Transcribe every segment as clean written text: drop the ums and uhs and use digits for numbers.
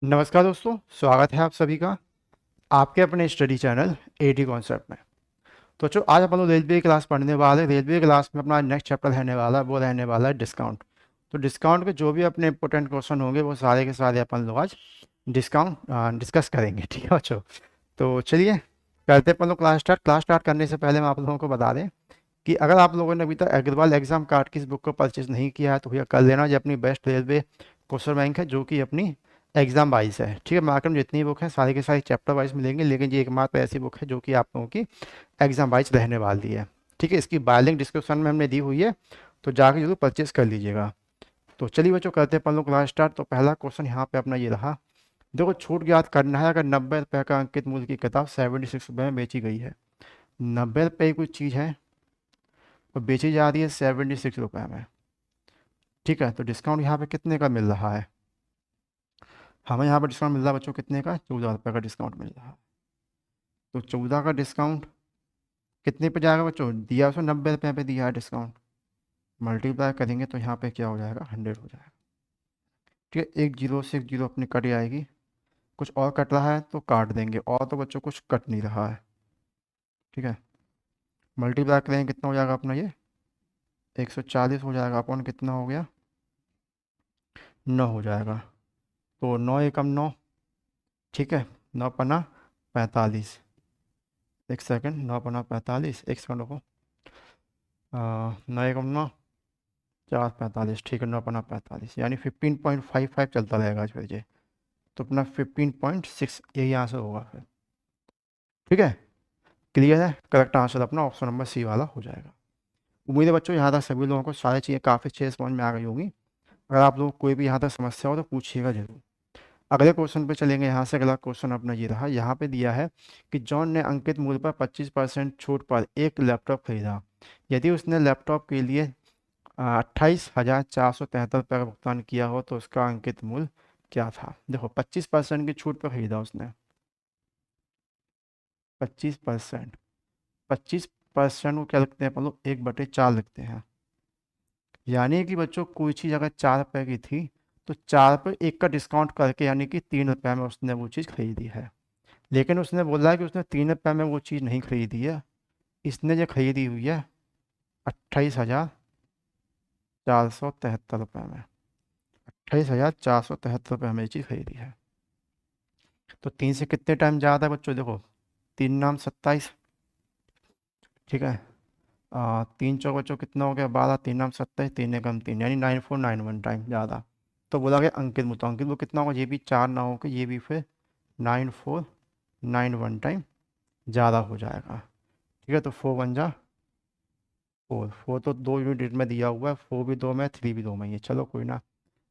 नमस्कार दोस्तों, स्वागत है आप सभी का आपके अपने स्टडी चैनल एटी कॉन्सेप्ट में। तो जो आज अपन लोग रेलवे क्लास पढ़ने वाले, रेलवे क्लास में अपना नेक्स्ट चैप्टर रहने वाला है, वो रहने वाला है डिस्काउंट। तो डिस्काउंट के जो भी अपने इंपॉर्टेंट क्वेश्चन होंगे वो सारे के सारे अपन लोग आज डिस्कस करेंगे। ठीक है बच्चों, तो चलिए करते हैं अपन लोग क्लास स्टार्ट करने से पहले हम आप लोगों को बता दें कि अगर आप लोगों ने अभी तक अग्रवाल एग्जाम कार्ड की इस बुक को परचेज नहीं किया है तो भैया कर लेना। ये अपनी बेस्ट रेलवे क्वेश्चन बैंक है जो कि अपनी एग्जाम वाइज है। ठीक है, मार्केट में जितनी बुक है सारी के सारी चैप्टर वाइज मिलेंगे, लेकिन ये एकमात्र ऐसी बुक है जो कि आप लोगों की एग्जाम वाइज रहने वाली है। ठीक है, इसकी बाय लिंक डिस्क्रिप्शन में हमने दी हुई है, तो जाके जरूर परचेज कर लीजिएगा। तो चलिए बच्चों करते हैं अपन लोग क्लास स्टार्ट। तो पहला क्वेश्चन यहाँ पे अपना ये रहा। देखो, छूट ज्ञात करना है। अगर 90 रुपये का अंकित मूल्य की किताब 76 रुपये में बेची गई है, 90 रुपये की कोई चीज़ है और बेची जा रही है 76 रुपये में। ठीक है, तो डिस्काउंट यहाँ पे कितने का मिल रहा है? हमें यहाँ पर डिस्काउंट मिल रहा है बच्चों कितने का? 14 रुपये का डिस्काउंट मिल रहा है। तो 14 का डिस्काउंट कितने पे जाएगा बच्चों? दिया उसको 90 रुपये पे दिया है डिस्काउंट, मल्टीप्लाई करेंगे तो यहाँ पे क्या हो जाएगा? 100 हो जाएगा। ठीक है, एक जीरो से एक जीरो अपनी कट जाएगी। कुछ और कट रहा है तो काट देंगे, और तो बच्चों कुछ कट नहीं रहा है। ठीक है, मल्टीप्लाई करेंगे कितना हो जाएगा अपना ये? 140 हो जाएगा। अपन कितना हो गया? 9 हो जाएगा। तो 9 एकम 9। ठीक है, 9 पन्ना 45। एक सेकंड, 9 पन्ना 45, एक सेकंड रुको। 9 एकम 9, 4 45। ठीक है, 9 पन्ना 45 यानी 15.55 चलता रहेगा आज फिर ये। तो अपना 15.6 यही आंसर होगा फिर। ठीक है, क्लियर है? करेक्ट आंसर अपना ऑप्शन नंबर सी वाला हो जाएगा। उम्मीद है बच्चों यहाँ तक सभी लोगों को सारी चीज़ें काफ़ी अच्छे से समझ में आ गई होंगी। अगर आप लोगों को कोई भी यहाँ तक समस्या हो तो पूछिएगा जरूर। अगले क्वेश्चन पे चलेंगे। यहाँ से अगला क्वेश्चन अपना ये रहा। यहाँ पे दिया है कि जॉन ने अंकित मूल्य पर 25% छूट पर एक लैपटॉप खरीदा। यदि उसने लैपटॉप के लिए 28,473 रुपये का भुगतान किया हो तो उसका अंकित मूल्य क्या था? देखो, 25% की छूट पर खरीदा उसने। 25%, 25% को क्या लिखते हैं अपन लोग? 1/4 लिखते हैं। यानी कि बच्चों कोई चीज़ अगर 4 रुपये की थी तो 4 पर 1 का डिस्काउंट करके यानी कि 3 रुपये में उसने वो चीज़ खरीदी है। लेकिन उसने बोला है कि उसने 3 रुपये में वो चीज़ नहीं खरीदी है। इसने जो खरीदी हुई है 28,473 रुपये में। 28,473 रुपये में ये चीज़ खरीदी है। तो 3 से कितने टाइम ज़्यादा है बच्चों? देखो, 3 नाम 27। ठीक है, 3 चौक बच्चों कितना हो गया? 12। 3 नाम 27, 3 एकम 3 यानी 9491 टाइम ज़्यादा। तो बोला गया अंकित मुझे, तो अंकित वो कितना होगा? ये भी 4 ना होकर ये भी फिर 9491 टाइम ज़्यादा हो जाएगा। ठीक है, तो 4 × 1 = 4। 4 तो 2 यूनिट में दिया हुआ है, 4 भी 2 में, 3 भी 2 में ही है। चलो कोई ना,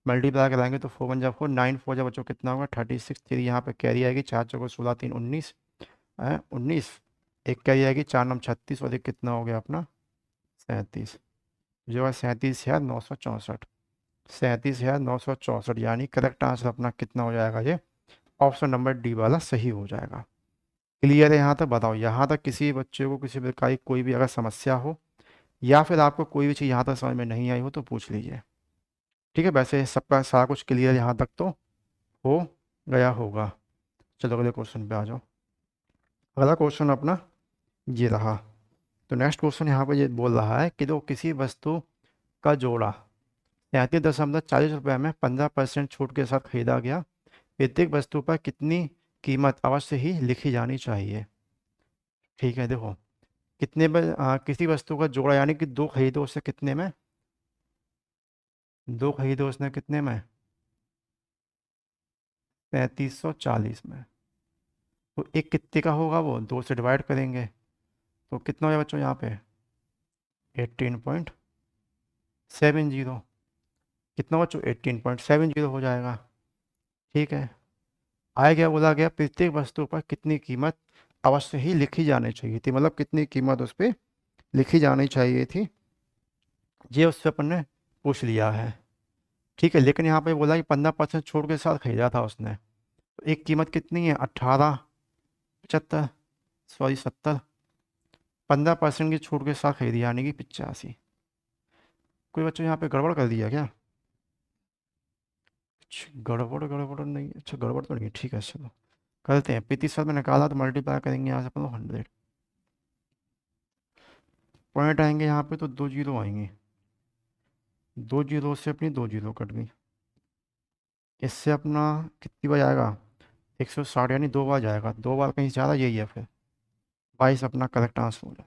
मल्टीप्लाई कराएंगे तो 4 × 1 = 4, 9 4 बच्चों कितना होगा? 36। 3 यहाँ पे कैरी आएगी, 4 × 4 = 16, 3 19 है 19। एक कैरी आएगी, 4 9 36 और एक कितना हो गया अपना? 37। जो है 37,964। 37,964 यानी करेक्ट आंसर अपना कितना हो जाएगा? ये ऑप्शन नंबर डी वाला सही हो जाएगा। क्लियर है यहाँ तक? बताओ, यहाँ तक किसी बच्चे को किसी प्रकार की कोई भी अगर समस्या हो या फिर आपको कोई भी चीज़ यहाँ तक समझ में नहीं आई हो तो पूछ लीजिए। ठीक है, वैसे सबका सारा कुछ क्लियर यहाँ तक तो हो गया होगा। चलो अगले क्वेश्चन पे आ जाओ। अगला क्वेश्चन अपना ये रहा। तो नेक्स्ट क्वेश्चन यहाँ पे ये बोल रहा है कि तो किसी वस्तु का जोड़ा 33.40 रुपये में 15% छूट के साथ खरीदा गया। प्रत्येक वस्तु पर कितनी कीमत अवश्य ही लिखी जानी चाहिए? ठीक है, देखो कितने पर किसी वस्तु का जोड़ा यानी कि दो खरीदो उससे कितने में? दो खरीदो उसने कितने में? 3540 में। तो एक कितने का होगा? वो 2 से डिवाइड करेंगे तो कितना हो जाए बच्चों यहाँ पे? 18.70। कितना बच्चों? 18.70 हो जाएगा। ठीक है, आया गया बोला गया प्रत्येक वस्तु पर कितनी कीमत अवश्य ही लिखी जानी चाहिए थी, मतलब कितनी कीमत उस पर लिखी जानी चाहिए थी, ये उससे अपन ने पूछ लिया है। ठीक है, लेकिन यहाँ पे बोला कि 15% छूट के साथ खरीदा था उसने। तो एक कीमत कितनी है? 18.75, सॉरी 70। 15% की छूट के साथ खरीदी यानी कि 85। कोई बच्चों यहाँ पे गड़बड़ कर दिया क्या? गड़बड़ गड़बड़ नहीं, अच्छा गड़बड़ तो नहीं है, ठीक है चलो करते हैं। 35 में निकाला तो मल्टीप्लाई करेंगे यहाँ से अपन 100, पॉइंट आएंगे यहाँ पे तो 2 जीरो आएंगे, 2 जीरो से अपनी 2 जीरो कट गई, इससे अपना कितनी बार आएगा 160, यानी 2 बार जाएगा, 2 बार कहीं ज़्यादा, यही है फिर 22 अपना करेक्ट आंसर हो जाए।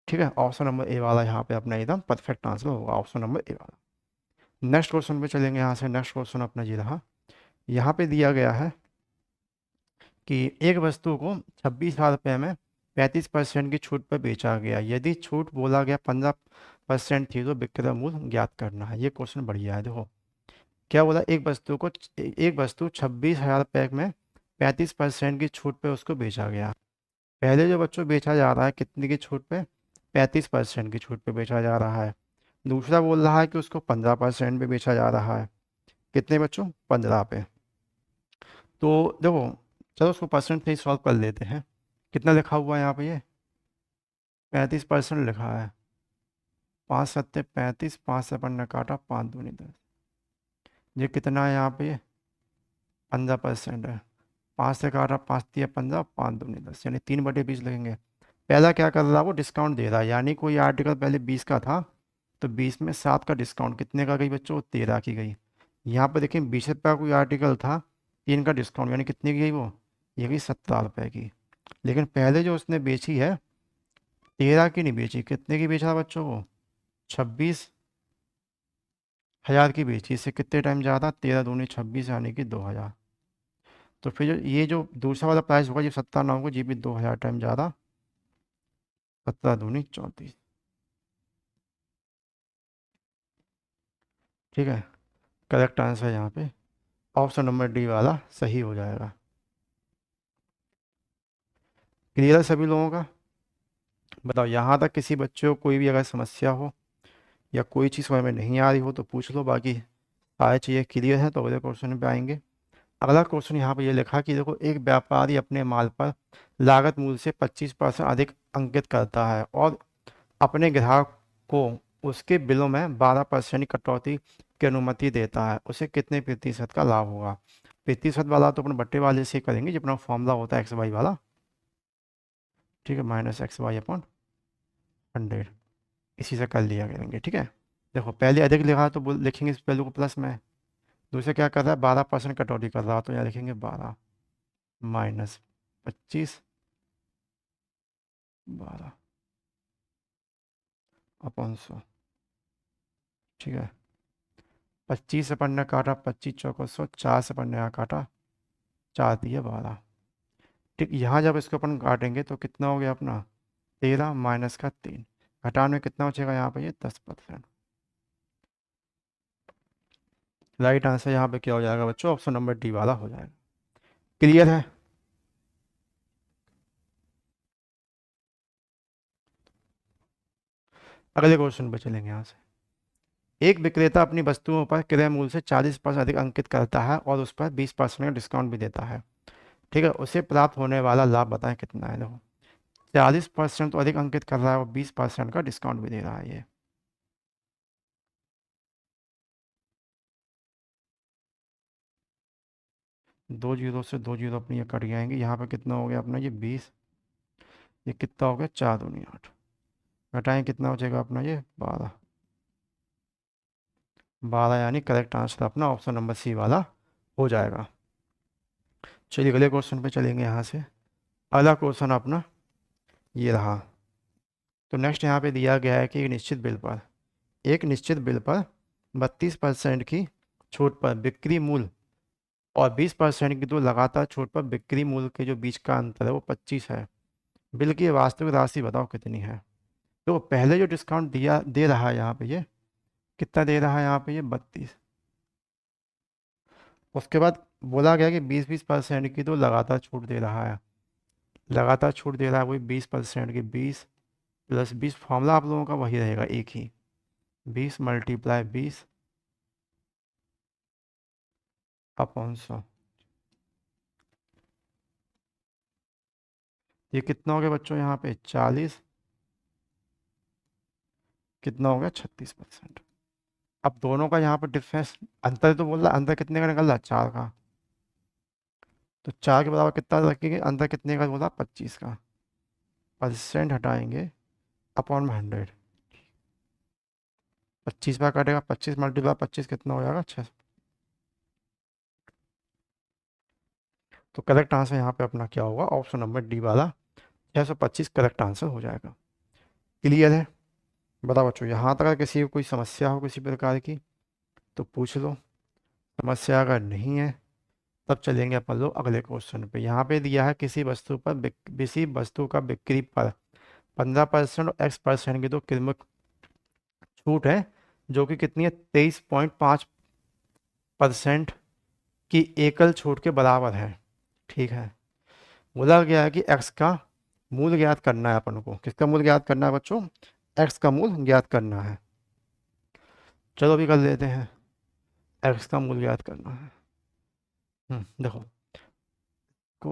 ठीक है, ऑप्शन नंबर ए वाला यहाँ पे अपना एकदम परफेक्ट आंसर होगा, ऑप्शन नंबर ए वाला। नेक्स्ट क्वेश्चन पे चलेंगे यहाँ से। नेक्स्ट क्वेश्चन अपना ये रहा, यहाँ पे दिया गया है कि एक वस्तु को 26,000 रुपये में 35% की छूट पर बेचा गया, यदि छूट बोला गया 15% थी तो विक्रय मूल्य ज्ञात करना है। ये क्वेश्चन बढ़िया है, देखो क्या बोला, एक वस्तु 26,000 रुपये में 35% की छूट पे उसको बेचा गया। पहले जो बच्चों बेचा जा रहा है कितने की छूट पे, 35% की छूट पे बेचा जा रहा है। दूसरा बोल रहा है कि उसको 15% पे बेचा जा रहा है, कितने बच्चों 15 पे। तो देखो चलो उसको परसेंट से ही सॉल्व कर लेते हैं। कितना लिखा हुआ है यहाँ पे, ये 35% लिखा है, 5 सत्ते 35, 5 से अपन ने काटा 5 दूनी 10, ये कितना है यहाँ पे, ये 15% है। 5 से काटा 5 दिया 15, 5 दूनी 10, यानी 3/20 लगेंगे। पहला क्या कर रहा है, वो डिस्काउंट दे रहा है, यानी कोई आर्टिकल पहले 20 का था तो 20 में 7 का डिस्काउंट कितने का गई बच्चों, 13 की गई। यहाँ पर देखिए 20 रुपये का कोई आर्टिकल था, 3 का डिस्काउंट यानी कितनी की गई वो, ये गई 17 रुपये की। लेकिन पहले जो उसने बेची है 13 की नहीं बेची, कितने की बेचा बच्चों को, 26,000 की बेची। इससे कितने टाइम ज़्यादा, 13 दूनी 26 यानी कि 2,000। तो फिर ये जो दूसरा वाला प्राइस होगा ये 17 होगा, ये भी 2,000 टाइम ज़्यादा, 17 दूनी 34। ठीक है, करेक्ट आंसर यहाँ पे ऑप्शन नंबर डी वाला सही हो जाएगा। क्लियर है सभी लोगों का। बताओ यहाँ तक किसी बच्चे को कोई भी अगर समस्या हो या कोई चीज़ समझ में नहीं आ रही हो तो पूछ लो, बाकी सारी चीज़ें क्लियर है तो अगले क्वेश्चन पे आएंगे। अगला क्वेश्चन यहाँ पे ये लिखा कि देखो एक व्यापारी अपने माल पर लागत मूल्य से 25% अधिक अंकित करता है और अपने ग्राहक को उसके बिलों में 12% की कटौती की अनुमति देता है, उसे कितने प्रतिशत का लाभ होगा। प्रतिशत वाला तो अपन बट्टे वाले से ही करेंगे, जो अपना फॉर्मूला होता है XY वाला। ठीक है, -XY/100, इसी से कर लिया करेंगे। ठीक है, देखो पहले अधिक लिखा तो लिखेंगे इस पहलू को प्लस में, दूसरे क्या कर रहा है 12% कटौती कर रहा है, तो यहाँ लिखेंगे 12 -25, 12 अपन 100। ठीक है, 25 से अपन ने काटा, 25 चौको 100, 4 से अपन ने यहाँ काटा, 4 दिए 12। ठीक, यहाँ जब इसको अपन काटेंगे तो कितना हो गया अपना 13 माइनस का 3, घटाने में कितना बचेगा यहाँ पे, ये 10%। राइट आंसर यहाँ पे क्या हो जाएगा बच्चों, ऑप्शन नंबर डी वाला हो जाएगा। क्लियर है। अगले क्वेश्चन पे चलेंगे यहाँ से। एक विक्रेता अपनी वस्तुओं पर क्रय मूल्य से 40% अधिक अंकित करता है और उस पर 20% का डिस्काउंट भी देता है। ठीक है, उसे प्राप्त होने वाला लाभ बताएं कितना है। देखो 40% तो अधिक अंकित कर रहा है और 20% का डिस्काउंट भी दे रहा है ये। दो जीरो से 2 जीरो अपनी ये कट जाएंगे, यहाँ पे कितना हो गया अपना ये 20, ये कितना हो गया 4 दूनी 8, घटाएं कितना हो जाएगा अपना ये 12, 12 यानी करेक्ट आंसर अपना ऑप्शन नंबर सी वाला हो जाएगा। चलिए अगले क्वेश्चन पे चलेंगे यहाँ से। अगला क्वेश्चन अपना ये रहा। तो नेक्स्ट यहाँ पे दिया गया है कि एक निश्चित बिल पर 32% की छूट पर बिक्री मूल्य और 20% की तो लगातार छूट पर बिक्री मूल्य के जो बीच का अंतर है वो 25 है। बिल की वास्तविक राशि बताओ कितनी है। तो पहले जो डिस्काउंट दिया दे रहा है यहाँ पे ये कितना दे रहा है, यहाँ पे ये 32। उसके बाद बोला गया कि 20% की तो लगातार छूट दे रहा है, लगातार छूट दे रहा है वही 20% की, 20 + 20 फॉर्मूला आप लोगों का वही रहेगा एक ही, 20 × 20 अपॉन 100। ये कितना हो गया बच्चों यहाँ पे 40, कितना हो गया 36%। अब दोनों का यहाँ पर डिफरेंस, अंतर तो बोल रहा है, अंतर कितने का निकल रहा है, 4 का। तो 4 के बराबर कितना रखेंगे, अंतर कितने का बोला, 25 का। परसेंट हटाएंगे अपॉन में 100, 25 बार कटेगा, 25 मल्टीप्लाई 25 कितना हो जाएगा, 6। तो करेक्ट आंसर यहाँ पे अपना क्या होगा, ऑप्शन नंबर डी वाला 625 करेक्ट आंसर हो जाएगा। क्लियर है। बताओ बच्चों, यहाँ तक अगर किसी को कोई समस्या हो किसी प्रकार की तो पूछ लो। समस्या अगर नहीं है तब चलेंगे अपन लोग अगले क्वेश्चन पे। यहाँ पे दिया है किसी वस्तु पर किसी वस्तु का बिक्री पर 15% और X% की तो कीमत छूट है, जो कि कितनी है, 23.5% की एकल छूट के बराबर है। ठीक है। बोला गया है कि एक्स का मूल्य ज्ञात करना है अपन को। किसका मूल्य ज्ञात करना है बच्चों, एक्स का मूल्य ज्ञात करना है। चलो अभी कर लेते हैं, एक्स का मूल्य ज्ञात करना है। देखो को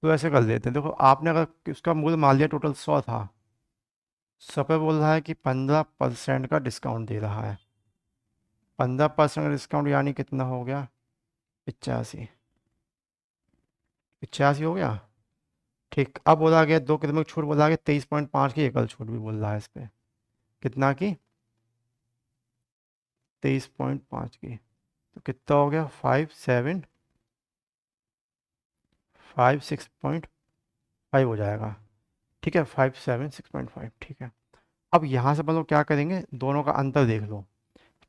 तो ऐसे कर लेते हैं। देखो आपने अगर उसका मूल्य मान लिया टोटल 100 था, 100 पे बोल रहा है कि 15% का डिस्काउंट दे रहा है। 15% का डिस्काउंट यानी कितना हो गया, 85। 85 हो गया। ठीक, अब बोला गया 2 किलो में छूट, बोला गया 23.5 की एकल छूट भी बोल रहा है इस पे। कितना की, 23.5 की। तो कितना हो गया, 56.5 हो जाएगा। ठीक है, 576.5। ठीक है। अब यहाँ से मतलब क्या करेंगे, दोनों का अंतर देख लो।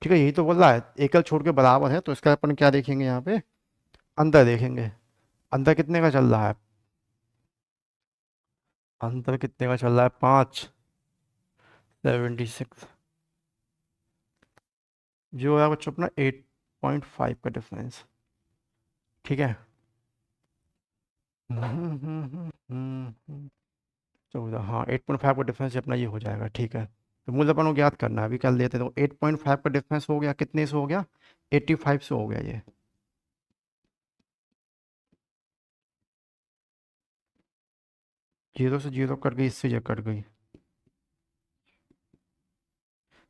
ठीक है, यही तो बोल रहा है एकल छूट के बराबर है, तो इसका अपन क्या देखेंगे यहाँ पे, अंतर देखेंगे। अंतर कितने का चल रहा है, अंतर कितने का चल रहा है, 576। जो है बच्चों अपना 8.5 का डिफरेंस। ठीक है। 14, हाँ 8.5 का डिफरेंस अपना ये हो जाएगा। ठीक है, तो मूल अपन को ज्ञात करना है, अभी कर लेते हैं। तो 8.5 का डिफरेंस हो गया, कितने से हो गया, 85 से हो गया ये। जीरो से जीरो कट गई, इससे ये कट गई,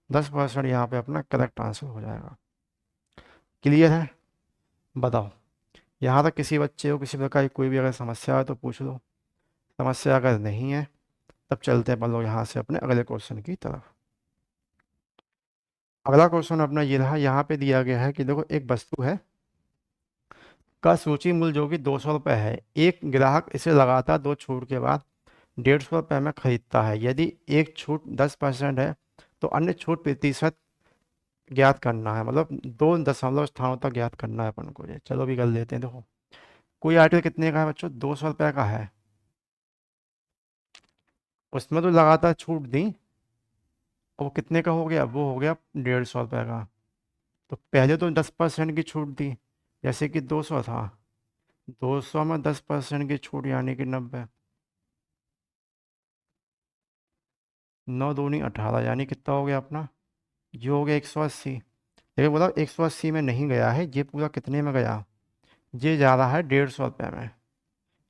10% यहाँ पे अपना करेक्ट आंसर हो जाएगा। क्लियर है। बताओ, यहाँ तक किसी बच्चे को किसी प्रकार की कोई भी अगर समस्या है तो पूछ लो। समस्या अगर नहीं है तब चलते हैं अपन लोग यहाँ से अपने अगले क्वेश्चन की तरफ। अगला क्वेश्चन अपना ये रहा, यहाँ पे दिया गया है कि देखो एक वस्तु है का सूची मूल्य जो कि 200 रुपये है। एक ग्राहक इसे लगातार 2 छूट के बाद 150 रुपये में खरीदता है। यदि एक छूट 10% है तो अन्य छूट प्रतिशत ज्ञात करना है, मतलब 2 दशमलव स्थानों तक ज्ञात करना है अपन को ये। चलो भी कर लेते हैं। देखो कोई आर्टिकल कितने का है बच्चों, 200 रुपये का है, उसमें तो लगातार छूट दी, और वो कितने का हो गया, वो हो गया 150 रुपये का। तो पहले तो 10% की छूट दी, जैसे कि 200 था, 200 में 10% की छूट यानी कि 90, 9 दूनी 18, यानी कितना हो गया अपना, ये हो गया 180। देखिए बोला 180 में नहीं गया है, ये पूरा कितने में गया, ये जा रहा है 150 रुपये में,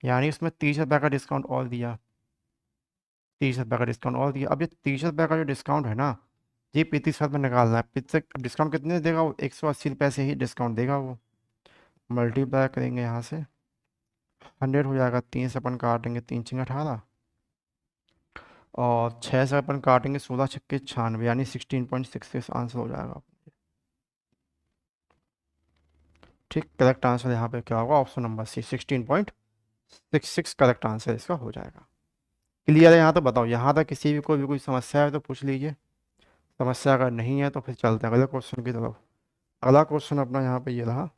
यानी इसमें 30 रुपये का डिस्काउंट और दिया, 30 रुपये का डिस्काउंट और दिया। अब ये 30 रुपये का जो डिस्काउंट है ना, ये 35 में निकालना है। प्रतिशत डिस्काउंट कितने देगा वो, 180 रुपये से ही डिस्काउंट देगा वो। मल्टीप्लाई करेंगे यहाँ से, 100 हो जाएगा, 3 से अपन काटेंगे, 3×18, और 6 से अपन काटेंगे, 16×6 = 96, यानी 16.66 आंसर हो जाएगा। ठीक, करेक्ट आंसर यहाँ पे क्या होगा, option number C, 16.66 correct answer इसका हो जाएगा। क्लियर है यहाँ तो। बताओ यहाँ तक किसी भी कोई समस्या है तो पूछ लीजिए। समस्या अगर नहीं है तो फिर चलते हैं अगले क्वेश्चन की तरफ। अगला क्वेश्चन अपना यहाँ पे ये रहा,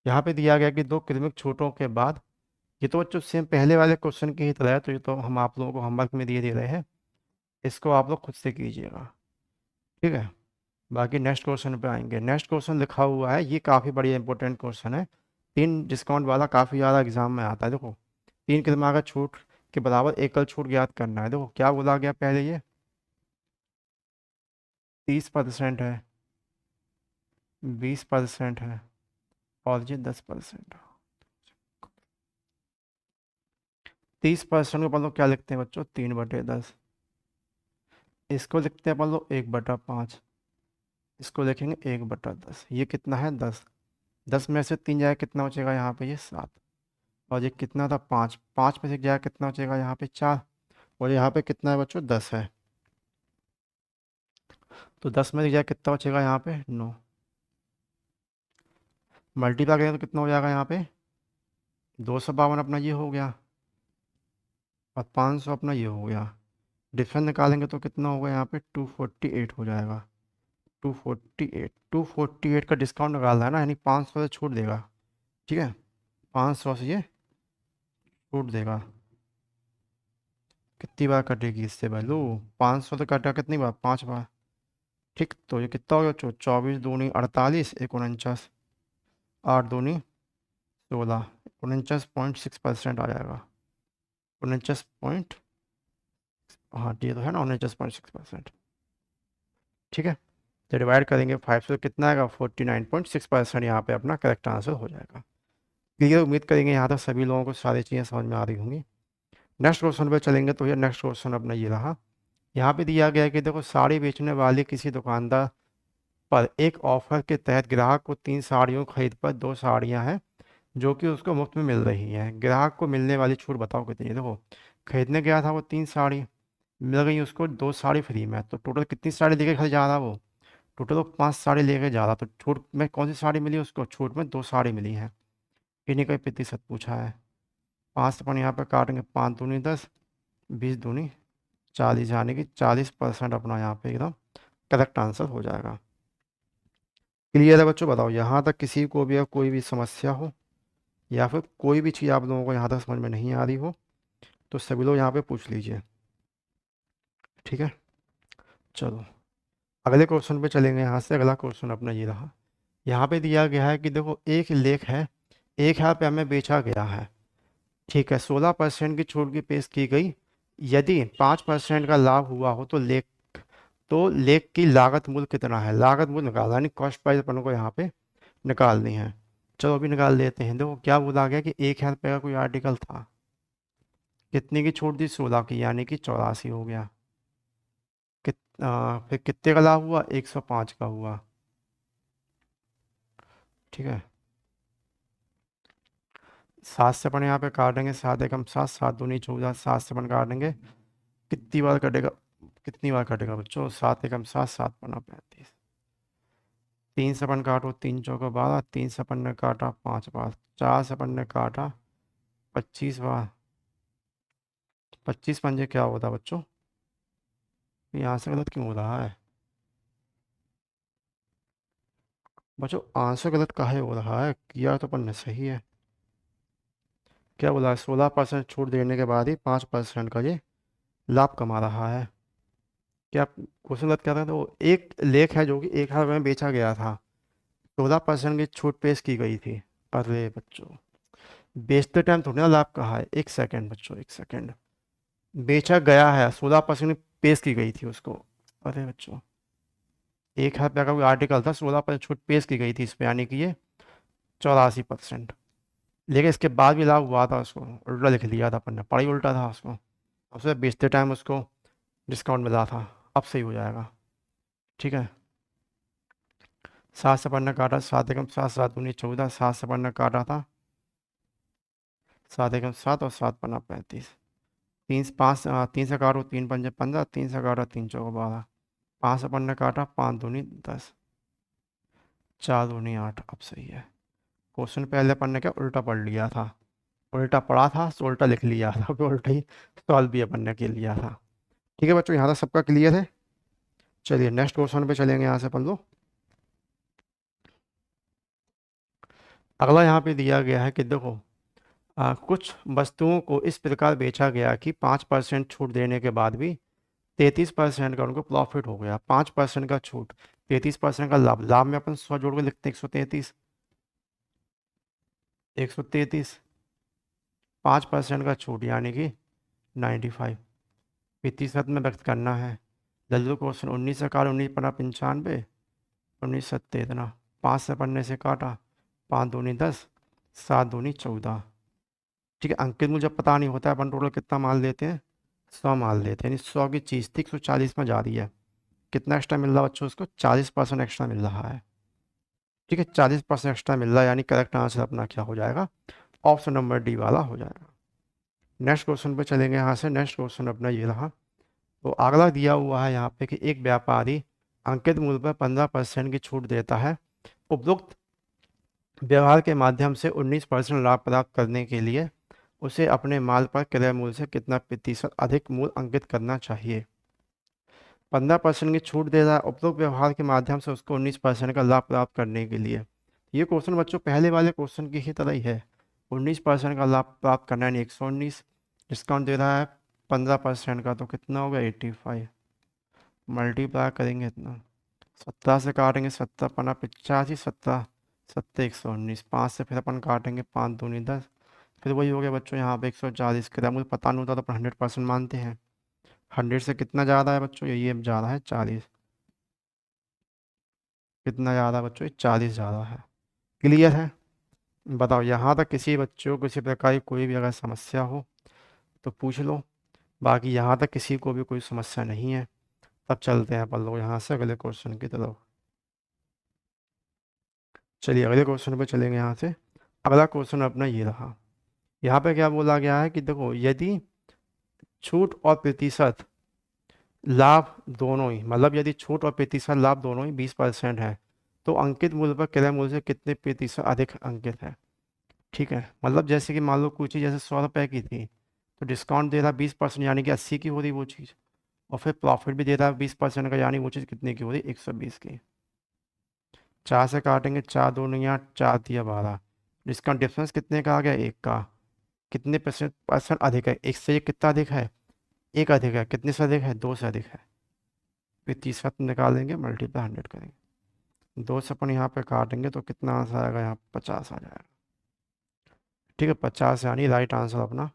यहाँ पे दिया गया कि 2 क्रमिक छूटों के बाद, ये तो बच्चों सेम पहले वाले क्वेश्चन की ही तरह है, तो ये तो हम आप लोगों को होमवर्क में दिए दे रहे हैं, इसको आप लोग खुद से कीजिएगा। ठीक है, बाकी नेक्स्ट क्वेश्चन पे आएंगे। नेक्स्ट क्वेश्चन लिखा हुआ है, ये काफ़ी बढ़िया इंपॉर्टेंट क्वेश्चन है, 3 डिस्काउंट वाला, काफ़ी ज़्यादा एग्जाम में आता है। देखो 3 क्रमागत छूट के बराबर एकल छूट ज्ञात करना है। देखो क्या बोला गया पहले, ये 30% है, 20% है, और ये 10%। 30% को मतलब क्या लिखते हैं बच्चों, 3/10। इसको लिखते हैं अपन लोग 1/5, इसको लिखेंगे 1/10। ये कितना है 10, 10 में से 3 जाए कितना बचेगा यहाँ पे, ये 7। और ये कितना था 5, 5 में से जाए कितना बचेगा यहाँ पे 4। और यहाँ पे कितना है बच्चों 10 है, तो 10 में से जाए कितना बचेगा यहाँ पे 9। मल्टीप्लाई करें तो कितना हो जाएगा यहाँ पे 252 अपना ये हो गया, और 500 अपना ये हो गया। डिफरेंस निकालेंगे तो कितना होगा यहाँ पे 248 हो जाएगा। 248 का डिस्काउंट निकालना है ना, यानी 500 से छूट देगा। ठीक है, 500 से ये छूट देगा। कितनी बार कटेगी इससे वैल्यू, 500 से कटा कितनी बार 5 बार। ठीक, तो ये कितना हो गया 24 दूनी 48, 1 49, 8 दूनी 16, 49.6% आ जाएगा। 49 पॉइंट, हाँ ये तो है ना 49.6%। ठीक है, तो डिवाइड करेंगे 5 से कितना आएगा 49.6%, यहाँ पे अपना करेक्ट आंसर हो जाएगा। क्लियर, उम्मीद करेंगे यहाँ तक सभी लोगों को सारी चीज़ें समझ में आ रही होंगी। नेक्स्ट क्वेश्चन पे चलेंगे, तो ये नेक्स्ट क्वेश्चन अपना ये रहा। यहाँ पे दिया गया है कि देखो, साड़ी बेचने वाले किसी दुकानदार पर एक ऑफर के तहत ग्राहक को 3 साड़ियों खरीद पर 2 साड़ियाँ हैं जो कि उसको मुफ्त में मिल रही हैं। ग्राहक को मिलने वाली छूट बताओ कितनी है। देखो, खरीदने गया था वो 3 साड़ी, मिल गई उसको 2 साड़ी फ्री में, तो टोटल कितनी साड़ी लेके घर जा रहा वो, टोटल वो 5 साड़ी लेके जा रहा। तो छूट में कौन सी साड़ी मिली उसको, छूट में 2 साड़ी मिली हैं। इन्हीं का प्रतिशत पूछा है। 5 से अपन यहाँ पर काटेंगे, 5 दूनी 10, 20 दूनी 40, यानी कि 40% अपना यहाँ पे एकदम करेक्ट आंसर हो जाएगा। क्लियर है बच्चों, बताओ यहाँ तक किसी को भी कोई भी समस्या हो, या फिर कोई भी चीज़ आप लोगों को यहाँ तक समझ में नहीं आ रही हो, तो सभी लोग यहाँ पे पूछ लीजिए। ठीक है, चलो अगले क्वेश्चन पे चलेंगे। यहाँ से अगला क्वेश्चन अपना ये रहा। यहाँ पे दिया गया है कि देखो, एक लेख है 1,000 रुपये में बेचा गया है। ठीक है, 16% की छूट की पेश की गई। यदि 5% का लाभ हुआ हो तो लेख की लागत मूल्य कितना है। लागत मूल्य निकालना, यानी कॉस्ट प्राइस अपन को यहाँ पे निकालनी है। चलो अभी निकाल लेते हैं। देखो क्या बोला गया कि 1,000 रुपये का कोई आर्टिकल था, कितने की छूट दी 16 की, यानी कि 84 हो गया। फिर कितने का लाभ हुआ 105 का हुआ। ठीक है, 7 से अपन यहाँ पे काटेंगे, 7 एकम 7, 7 दूनी 14, 7 से अपन काटेंगे, कितनी बार कटेगा, कितनी बार कटेगा बच्चों, 7 एकम 7, 7 पन्ना 35, 3 से अपन काटो 3 चौका 12, 3 से अपन ने काटा 5 बार, 4 से अपन ने काटा 25 बार। 25 पंजे क्या होता बच्चों, यहाँ से गलत क्यों हो रहा है बच्चों, आंसर गलत काहे हो रहा है, किया तो अपन ने सही है। क्या बोला है, 16% छूट देने के बाद ही 5% का ये लाभ कमा रहा है। क्या क्वेश्चन गलत कर रहे थे, वो एक लेख है जो कि 1,000 रुपये में बेचा गया था, 16% की छूट पेश की गई थी। अरे बच्चों, बेचते टाइम थोड़ी ना लाभ कहा है, एक सेकंड बच्चों, एक सेकंड। बेचा गया है, 16% पेश की गई थी उसको। अरे बच्चों, 1,000 रुपये का कोई आर्टिकल था, 16% छूट पेश की गई थी इस पे, यानी कि ये 84%। लेकिन इसके बाद भी लाभ हुआ था उसको, उल्टा लिख लिया था अपन ने, पढ़ाई उल्टा था उसको। उससे बेचते टाइम उसको डिस्काउंट मिला था। अब सही हो जाएगा। ठीक है, 7 से अपन ने काटा, 7 एकम 7, 7 दूनी 14, 7 से अपन ने काटा था 7 एकम 7, और 7 पन्ना 35, 3 से काटो 3 पंजे 15, 3 से काटा 3 चौका 12, 5 से अपन ने काटा 5 दूनी 10, 4 दूनी 8। अब सही है। क्वेश्चन पहले अपन ने क्या उल्टा पढ़ लिया था, उल्टा पढ़ा था तो उल्टा लिख लिया था, फिर उल्टा ही सॉल्व भी अपन ने कर लिया था। ठीक है बच्चों, यहाँ तक सबका क्लियर है। चलिए नेक्स्ट क्वेश्चन पे चलेंगे यहाँ से अपन लोग। अगला यहाँ पे दिया गया है कि देखो, कुछ वस्तुओं को इस प्रकार बेचा गया कि 5% छूट देने के बाद भी 33% का उनको प्रॉफिट हो गया। 5% का छूट, 33% का लाभ, लाभ में अपन 100 जोड़ के लिखते हैं 133, 133, 5% का छूट यानी कि 95, प्रतिशत में व्यक्त करना है। जल्दी क्वेश्चन, 19 से काट 19 पन्ना 95, 19 सत्ते इतना, 5 से पन्ने से काटा, 5 दूनी 10, 7 दूनी 14। ठीक है, अंकित मुझे पता नहीं होता है अपन टोटल कितना मान लेते हैं, 100 मान लेते हैं, यानी 100 की चीज़ थी 140 में जा रही है। कितना एक्स्ट्रा मिल रहा है बच्चों, उसको 40% एक्स्ट्रा मिल रहा है। ठीक है, 40% एक्स्ट्रा मिल रहा है, यानी करेक्ट आंसर अपना क्या हो जाएगा, ऑप्शन नंबर डी वाला हो जाएगा। नेक्स्ट क्वेश्चन पे चलेंगे यहाँ से। नेक्स्ट क्वेश्चन अपना ये रहा। तो अगला दिया हुआ है यहाँ पे कि एक व्यापारी अंकित मूल्य पर 15% की छूट देता है। उपरोक्त व्यवहार के माध्यम से 19% लाभ प्राप्त करने के लिए उसे अपने माल पर क्रय मूल्य से कितना प्रतिशत अधिक मूल्य अंकित करना चाहिए। 15% की छूट दे रहा है, उपरोक्त व्यवहार के माध्यम से उसको 19% का लाभ प्राप्त करने के लिए। ये क्वेश्चन बच्चों पहले वाले क्वेश्चन की ही तरह ही है। 19% का लाभ प्राप्त करना है, 119 डिस्काउंट दे रहा है 15% का, तो कितना होगा 85। मल्टीप्लाई करेंगे इतना, 17 से काटेंगे, 17×5 = 85, 17 17 119, 5 से फिर अपन काटेंगे, 5 दूनी 10, फिर वही हो गया बच्चों यहाँ पे 140 का। मुझे पता नहीं होता तो अपन 100% मानते हैं। 100 से कितना ज़्यादा है बच्चों, ये ज़्यादा है 40। कितना ज़्यादा है बच्चों, ये 40 ज़्यादा है। क्लियर है? बताओ यहाँ तक किसी बच्चों को किसी प्रकार की कोई भी अगर समस्या हो तो पूछ लो, बाकी यहाँ तक किसी को भी कोई समस्या नहीं है। तब चलते हैं अपन लोग यहाँ से अगले क्वेश्चन की तरफ। चलिए अगले क्वेश्चन पे चलेंगे यहाँ से। अगला क्वेश्चन अपना ये रहा। यहाँ पे क्या बोला गया है कि देखो, यदि छूट और प्रतिशत लाभ दोनों ही, मतलब यदि छूट और प्रतिशत लाभ दोनों ही 20% है, तो अंकित मूल्य पर क्रय मूल्य से कितने प्रतिशत अधिक अंकित है। ठीक है, मतलब जैसे कि मान लो कोई चीज़ जैसे 100 रुपए की थी, तो डिस्काउंट दे रहा 20%, यानी कि 80 की हो रही वो चीज़, और फिर प्रॉफिट भी दे रहा है 20% का, यानी वो चीज़ कितने की हो रही, 120 की। 4 से काटेंगे, 4 2 नहीं 8, 4 दिया 12, डिस्काउंट डिफरेंस कितने का आ गया, 1 का। कितने परसेंट अधिक है, एक से एक कितना अधिक है, एक अधिक है। कितने से अधिक है, 2 से अधिक है। फिर तीसरा निकालेंगे, मल्टीप्लाई 100 करेंगे, 2 से अपन यहाँ पे काटेंगे तो कितना आंसर आएगा, यहाँ 50 आ जाएगा। ठीक है, 50, यानी राइट आंसर अपना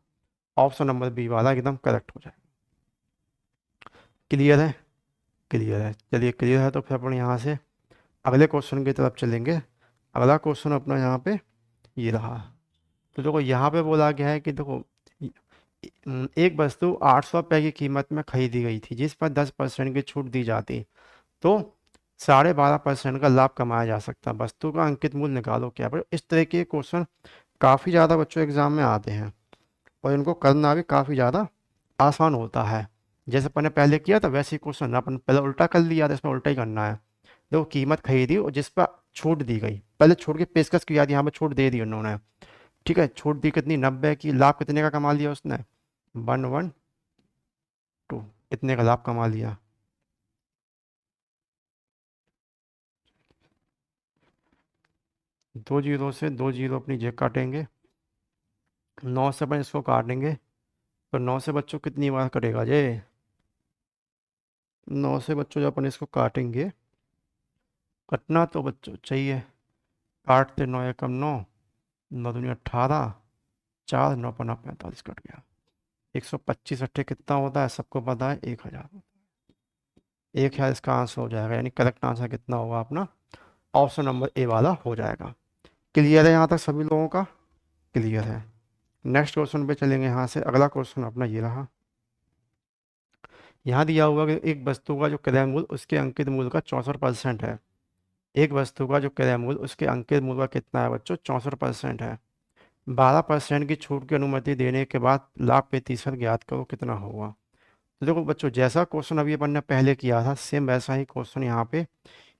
ऑप्शन नंबर बी वाला एकदम करेक्ट हो जाएगा। क्लियर है? क्लियर है। चलिए क्लियर है तो फिर अपन यहाँ से अगले क्वेश्चन की तरफ चलेंगे। अगला क्वेश्चन अपना यहाँ पे ये रहा। तो देखो यहाँ पे बोला गया है कि देखो, एक वस्तु 800 रुपये की कीमत में खरीदी गई थी, जिस पर 10% की छूट दी जाती, तो 12.5% का लाभ कमाया जा सकता। वस्तु का अंकित मूल्य निकालो क्या। पर इस तरह के क्वेश्चन काफ़ी ज़्यादा बच्चों एग्जाम में आते हैं, और इनको करना भी काफ़ी ज़्यादा आसान होता है। जैसे अपन ने पहले किया था वैसे ही क्वेश्चन अपन पहले उल्टा कर लिया था, इसमें उल्टा ही करना है। देखो, कीमत खरीदी और जिस पर छूट दी गई, पहले छूट की पेशकश किया थी, यहाँ पर छूट दे दी उन्होंने। ठीक है, छूट दी कितनी, 90 की। लाभ कितने का कमा लिया उसने, 112, इतने का लाभ कमा लिया। दो जीरो से दो जीरो अपनी जेब काटेंगे, 9 से अपन इसको काटेंगे, तो 9 से बच्चों कितनी बार कटेगा ये, 9 से बच्चों जब अपन इसको काटेंगे, कटना तो बच्चों चाहिए, काटते 9 एकम 9, 9 दूनी 18, 4 9 पन्ना 45, कट गया। 125 अट्ठे कितना होता है, सबको पता है, 1000। 1000 इसका आंसर हो जाएगा, यानी करेक्ट आंसर कितना होगा अपना, ऑप्शन नंबर ए वाला हो जाएगा। क्लियर है यहाँ तक सभी लोगों का? क्लियर है। नेक्स्ट क्वेश्चन पे चलेंगे यहाँ से। अगला क्वेश्चन अपना ये रहा। यहाँ दिया हुआ कि एक वस्तु का जो क्रय मूल्य उसके अंकित मूल्य का 64% है। एक वस्तु का जो क्रय मूल्य उसके अंकित मूल्य का कितना है बच्चों, 64% है। 12% की छूट की अनुमति देने के बाद लाभ प्रतिशत ज्ञात करो कितना होगा। तो देखो बच्चों, जैसा क्वेश्चन अभी अपन ने पहले किया था, सेम वैसा ही क्वेश्चन यहाँ पे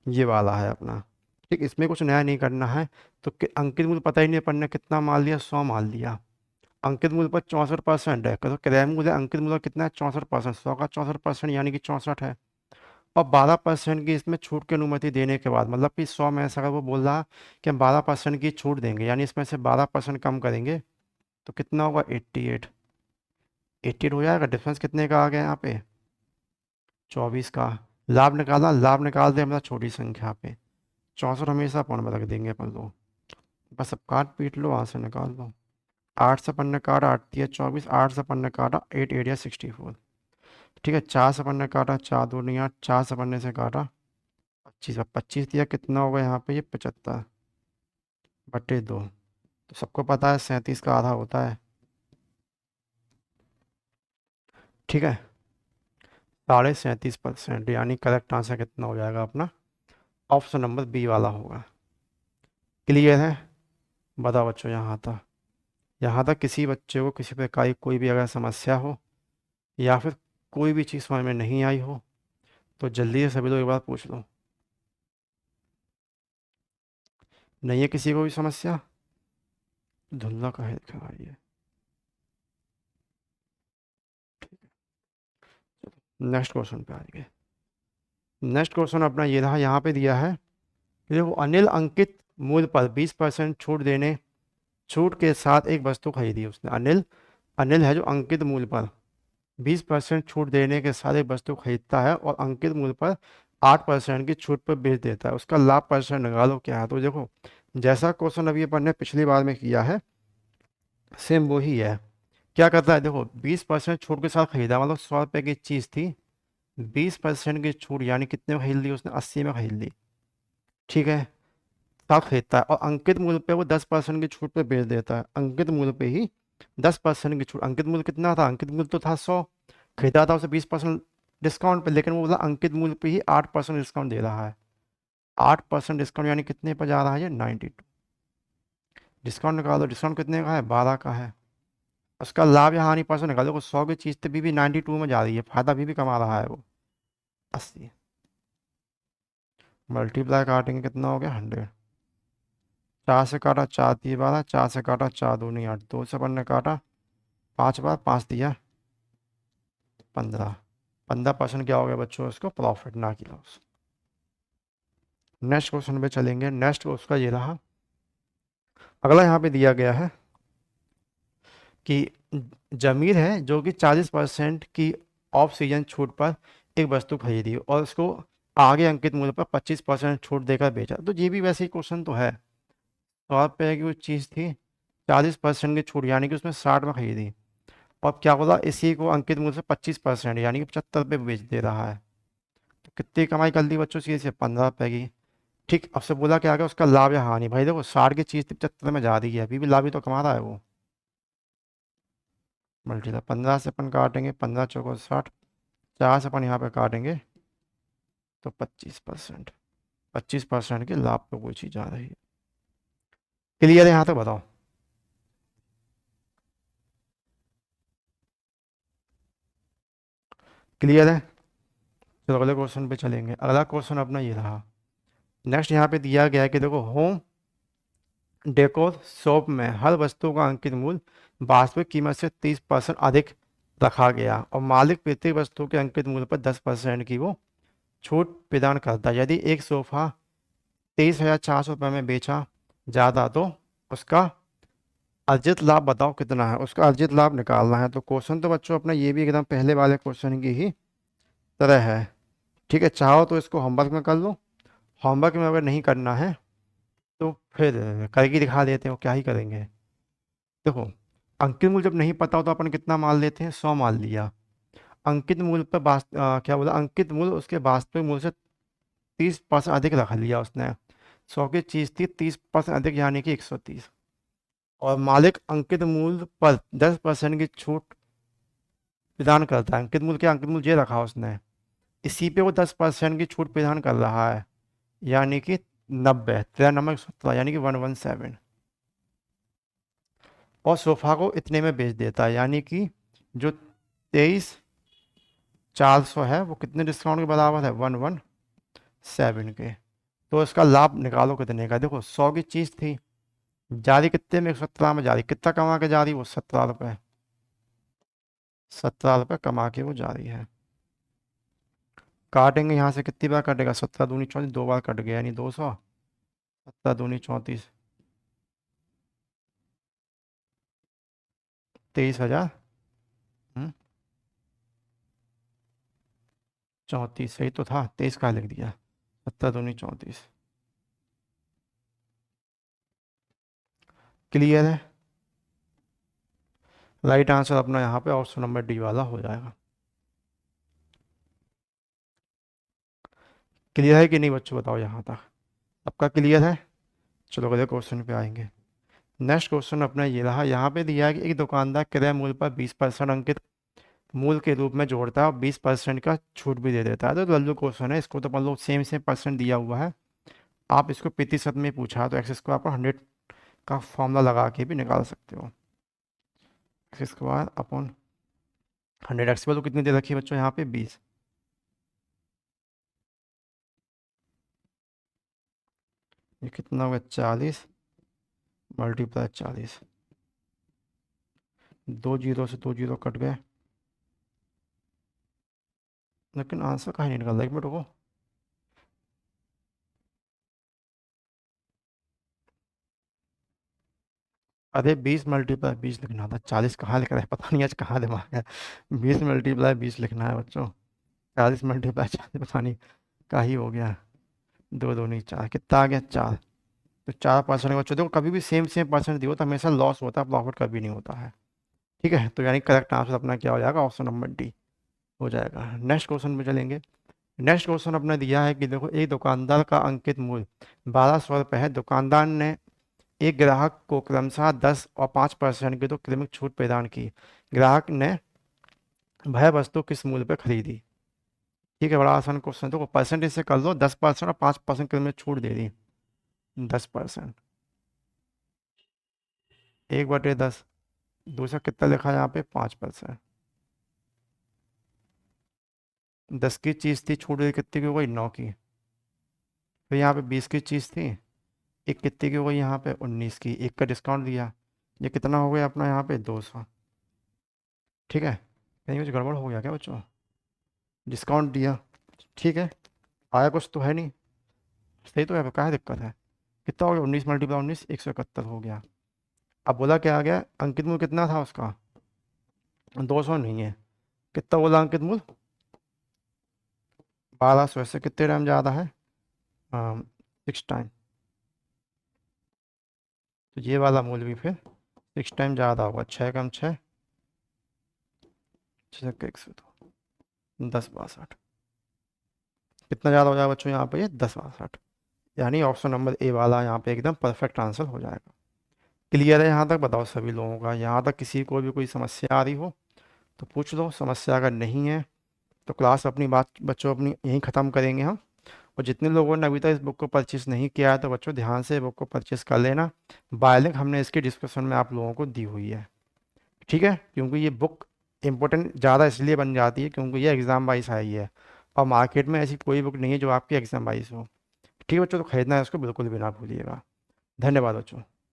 ये वाला है अपना। ठीक, इसमें कुछ नया नहीं करना है। तो अंकित मूल्य पता ही नहीं, अपन ने कितना मान लिया, 100 मान लिया। अंकित मूल्य पर 64% है, तो क्रय मूल्य अंकित मूल्य कितना है, 64%। 100 का 64% यानी कि 64 है। और 12% की इसमें छूट की अनुमति देने के बाद, मतलब कि 100 में से अगर वो बोल रहा कि हम 12% की छूट देंगे, यानी इसमें से 12% कम करेंगे, तो कितना होगा, 88। 88 हो जाएगा। डिफरेंस कितने का आ गया यहाँ पे, 24 का। लाभ निकालना, लाभ निकाल दे मतलब छोटी संख्या पे, 64 हमेशा पौन में रख देंगे अपन लोग। बस अब काट पीट लो, वहाँ से निकाल लो। 8 से अपन ने काटा, 8 दिया 24, 8 से अपन ने काटा 8 एरिया 64। ठीक है, 4 से अपन ने काटा, 4 2 नहीं 8, 4 से अपन ने से काटा 25। अब 25 दिया, कितना होगा यहाँ पे, ये 75/2। तो सबको पता है 37 का आधा होता है। ठीक है, 37.5%, यानी करेक्ट आंसर कितना हो जाएगा अपना, ऑप्शन नंबर बी वाला होगा। क्लियर है? बताओ बच्चों, यहाँ तक किसी बच्चे को किसी प्रकार की कोई भी अगर समस्या हो या फिर कोई भी चीज़ समझ में नहीं आई हो तो जल्दी से सभी लोग एक बार पूछ लो। नहीं है किसी को भी समस्या? धुंधला का है दिखा रही है। नेक्स्ट क्वेश्चन पे आएंगे। नेक्स्ट क्वेश्चन अपना ये रहा, यहाँ पे दिया है कि देखो, अनिल अंकित मूल्य पर 20% छूट के साथ एक वस्तु खरीदी उसने। अनिल अनिल है जो अंकित मूल्य पर 20% छूट देने के साथ एक वस्तु खरीदता है और अंकित मूल्य पर 8% की छूट पर बेच देता है। उसका लाभ परसेंट निकालो क्या है। तो देखो, जैसा क्वेश्चन अभी अपन ने पिछली बार में किया है, सेम वही है। क्या करता है, देखो 20% छूट के साथ खरीदा, मतलब 100 रुपये की चीज़ थी, 20% की छूट यानी कितने में खरीद ली उसने, 80 में खरीद ली। ठीक है, साथ खरीदता है और अंकित मूल्य पे वो 10% की छूट पे बेच देता है। अंकित मूल्य पे ही 10% की छूट। अंकित मूल्य कितना था, अंकित मूल्य तो था 100, खरीदा था उसे 20% डिस्काउंट पे, लेकिन वो बोला अंकित मूल्य पे ही 8% डिस्काउंट दे रहा है। 8% डिस्काउंट यानी कितने पर जा रहा है ये, 92। डिस्काउंट निकालो, डिस्काउंट कितने का है, 12 का है। उसका लाभ या हानि परसेंट निकालो, वो 100 की चीज़ तो भी 92 में जा रही है, फायदा भी कमा रहा है वो 80। मल्टीप्लाई काटेंगे कितना हो गया, 100। 4 से काटा 4 दिए 12, 4 से काटा 4 दूनी 8, 2 से अपन ने काटा 5 बार, 5 दिया 15। 15% क्या हो गया बच्चों, उसको प्रॉफिट ना की लॉस। नेक्स्ट क्वेश्चन पे चलेंगे। नेक्स्ट उसका ये रहा, अगला यहाँ पे दिया गया है कि जमीर है जो कि 40% की ऑफ सीजन छूट पर एक वस्तु खरीदी और उसको आगे अंकित मूल्य पर 25% छूट देकर बेचा। तो ये भी वैसे ही क्वेश्चन तो है। 100 रुपये की वो चीज़ थी, 40% की छूट यानी कि उसमें 60 में खरीदी, और क्या बोला, इसी को अंकित मूल्य से 25% यानी कि 75 रुपये बेच दे रहा है। तो कितनी कमाई कर ली बच्चों चीज़ से, 15 रुपये की। ठीक, अब से बोला क्या गया, उसका लाभ या हानि। भाई देखो, 60 की चीज़ 75 में जा रही है, अभी भी लाभ ही तो कमा रहा है वो। मल्टीप्लाई 15 से अपन काटेंगे, 15 चौको 60, 4 से अपन यहाँ पे काटेंगे तो 25%। 25% के लाभ पे कोई चीज़ आ रही है। क्लियर है यहाँ तक, बताओ। क्लियर है? चलो अगले क्वेश्चन पे चलेंगे। अगला क्वेश्चन अपना ये रहा। नेक्स्ट यहाँ पे दिया गया है कि देखो, होम डेकोर शॉप में हर वस्तु का अंकित मूल्य वास्तविक कीमत से 30% अधिक रखा गया और मालिक प्रत्येक वस्तु के अंकित मूल्य पर 10% की वो छूट प्रदान करता है। यदि एक सोफा 23,400 रुपये में बेचा जाता तो उसका अर्जित लाभ बताओ कितना है। उसका अर्जित लाभ निकालना है। तो क्वेश्चन तो बच्चों अपना ये भी एकदम पहले वाले क्वेश्चन की ही तरह है। ठीक है, चाहो तो इसको होमवर्क में कर लो, होमवर्क में अगर नहीं करना है तो फिर करके दिखा देते हो, क्या ही करेंगे। देखो, अंकित मूल्य जब नहीं पता हो तो अपन कितना मान लेते हैं, 100 मान लिया। अंकित मूल्य पर क्या बोला, अंकित मूल्य उसके वास्तविक मूल्य से 30% अधिक रख लिया उसने। 100 की चीज़ थी, 30% अधिक यानी कि 130। और मालिक अंकित मूल्य पर 10% की छूट प्रदान करता है। अंकित मूल्य क्या, अंकित मूल्य ये रखा उसने, इसी पे वो 10% की छूट प्रदान कर रहा है, यानी कि 90, 13 नंबर 17 यानी कि 117। और सोफा को इतने में बेच देता है, यानी कि जो 23,400 है वो कितने डिस्काउंट के बराबर है, 117 के। तो इसका लाभ निकालो कितने का। देखो, 100 की चीज़ थी, जारी कितने में, 117 में जारी, कितना कमा के जा रही वो, 17 रुपये। 17 रुपये कमा के वो जा रही है। काटेंगे यहाँ से, कितनी बार कटेगा, 17 दूनी 34, 2 बार कट गया यानी 200, 17 दूनी 34, 23,000, 34 सही तो था, 23 का लिख दिया, 17 दूनी 34। क्लियर है? राइट आंसर अपना यहाँ पे ऑप्शन नंबर डी वाला हो जाएगा। क्लियर है कि नहीं बच्चों, बताओ यहाँ तक सबका क्लियर है। चलो अगले क्वेश्चन पे आएंगे। नेक्स्ट क्वेश्चन अपना ये रहा, यहाँ पे दिया है कि एक दुकानदार क्रय मूल्य पर 20% अंकित मूल के रूप में जोड़ता है और 20% का छूट भी दे देता है। तो लल्लू क्वेश्चन है, इसको तो मतलब सेम सेम परसेंट दिया हुआ है, आप इसको प्रतिशत में पूछा है, तो एक्स स्क्वायर पर 100 का फॉर्मूला लगा के भी निकाल सकते हो। X square upon 100, x value कितनी दे रखी है बच्चों यहाँ पे 20, ये कितना होगा 40 मल्टीप्लाई 40, 2 जीरो से 2 जीरो कट गए, लेकिन आंसर कहीं नहीं निकल रहा, एक मिनट रुको। अरे 20 × 20 लिखना था, 40 कहाँ लिख रहा है, पता नहीं आज कहाँ दिमाग है। 20 × 20 लिखना है बच्चों, 40 × 40 पता नहीं का ही हो गया। दो दो नहीं चार, कितना आ गया 4। तो 4% का बच्चों देखो, कभी भी सेम सेम परसेंट दियो तो हमेशा लॉस होता है, प्रॉफिट कभी नहीं होता है। ठीक है, तो यानी करेक्ट आंसर अपना क्या हो जाएगा, ऑप्शन नंबर डी हो जाएगा। नेक्स्ट क्वेश्चन पे चलेंगे। नेक्स्ट क्वेश्चन अपने दिया है कि देखो, एक दुकानदार का अंकित मूल्य 1200 रुपये है। दुकानदार ने एक ग्राहक को क्रमशः 10 और 5% की तो क्रमिक छूट प्रदान की। ग्राहक ने वह वस्तु किस मूल्य पर खरीदी? ठीक है, बड़ा आसान क्वेश्चन, तो परसेंटेज से कर लो, 10% और 5% क्रमिक छूट दे दी। 10%, 1/10, दूसरा कितना लिखा है यहाँ पे 5%। 10 की चीज़ थी, छूट दे कितनी की हो गई 9 की। फिर यहाँ पे 20 की चीज़ थी, एक कितने की हो गई यहाँ पे 19 की, एक का डिस्काउंट दिया, ये कितना हो गया अपना यहाँ पे 200। ठीक है, कहीं कुछ गड़बड़ हो गया क्या बच्चों? डिस्काउंट दिया, ठीक है, आया कुछ तो है नहीं, सही तो है, क्या है दिक्कत है? कितना हो गया 19 × 19, 171 हो गया। अब बोला क्या आ गया, अंकित मूल्य कितना था उसका? 200 नहीं है, कितना बोला अंकित मूल्य? 1200, से कितने टाइम ज़्यादा है? 6 टाइम। तो ये वाला मूल्य भी फिर 6 टाइम ज़्यादा होगा, 6 × 6, 10 62, कितना ज़्यादा हो जाएगा बच्चों यहाँ पे, ये 10 62, यानी ऑप्शन नंबर ए वाला यहाँ पे एकदम परफेक्ट आंसर हो जाएगा। क्लियर है यहाँ तक? बताओ सभी लोगों का, यहाँ तक किसी को भी कोई समस्या आ रही हो तो पूछ लो, समस्या अगर नहीं है तो क्लास अपनी बात बच्चों अपनी यहीं ख़त्म करेंगे हम। और जितने लोगों ने अभी तक इस बुक को परचेस नहीं किया है तो बच्चों ध्यान से बुक को परचेस कर लेना, बाय लिंक हमने इसकी डिस्क्रिप्शन में आप लोगों को दी हुई है। ठीक है, क्योंकि ये बुक इंपॉर्टेंट ज़्यादा इसलिए बन जाती है क्योंकि ये एग्ज़ाम वाइज आई है, और मार्केट में ऐसी कोई बुक नहीं है जो आपकी एग्ज़ाम वाइज हो। ठीक है बच्चों, तो खरीदना है उसको बिल्कुल भी ना भूलिएगा। धन्यवाद बच्चों।